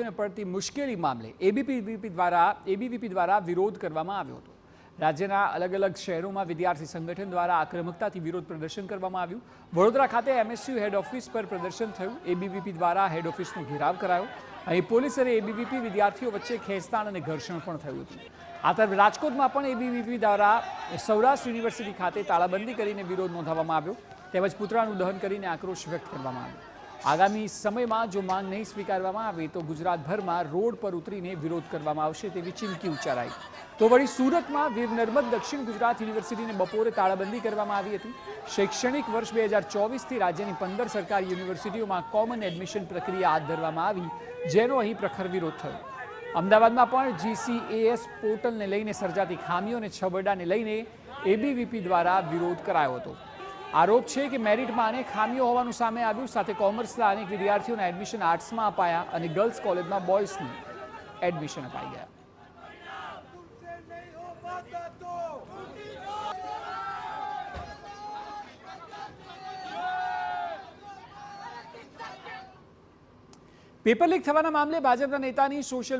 વિદ્યાર્થીઓને પડતી મુશ્કેલી મામલે એબીવીપી દ્વારા વિરોધ કરવામાં આવ્યો હતો। રાજ્યના અલગ અલગ શહેરોમાં વિદ્યાર્થી સંગઠન દ્વારા આક્રમકતાથી વિરોધ પ્રદર્શન કરવામાં આવ્યું। વડોદરા ખાતે એમએસયુ હેડ ઓફિસ પર પ્રદર્શન થયું। એબીવીપી દ્વારા હેડ ઓફિસનો ઘેરાવ કરાયો। અહીં પોલીસ અને એબીવીપી વિદ્યાર્થીઓ વચ્ચે ખેંચતાણ અને ઘર્ષણ પણ થયું હતું। આ તરફ રાજકોટમાં પણ એબીવીપી દ્વારા સૌરાષ્ટ્ર યુનિવર્સિટી ખાતે તાળાબંધી કરીને વિરોધ નોંધાવવામાં આવ્યો તેમજ પુતળાનું દહન કરીને આક્રોશ વ્યક્ત કરવામાં આવ્યો। આગામી સમયમાં જો માંગ નહીં સ્વીકારવામાં આવે તો ગુજરાતભરમાં રોડ પર ઉતરીને વિરોધ કરવામાં આવશે તેવી ચીમકી ઉચ્ચારાઈ। તો વળી સુરતમાં વીર નર્મદ દક્ષિણ ગુજરાત યુનિવર્સિટીને બપોરે તાળાબંધી કરવામાં આવી હતી। શૈક્ષણિક વર્ષ 2024થી રાજ્યની 15 સરકારી યુનિવર્સિટીઓમાં કોમન એડમિશન પ્રક્રિયા હાથ ધરવામાં આવી, જેનો અહીં પ્રખર વિરોધ થયો। અમદાવાદમાં પણ જીસીએએસ પોર્ટલને લઈને સર્જાતી ખામીઓને છબરડાને લઈને એબીવીપી દ્વારા વિરોધ કરાયો હતો। આરોપ છે કે મેરિટમાં અનેક ખામીઓ હોવાનું સામે આવ્યું। સાથે કોમર્સના અનેક વિદ્યાર્થીઓના એડમિશન આર્ટ્સમાં અપાયા અને ગર્લ્સ કોલેજમાં બોયઝને એડમિશન અપાઈ ગયા। પેપર લીક થવાના મામલે ભાજપના નેતાની સોશિયલ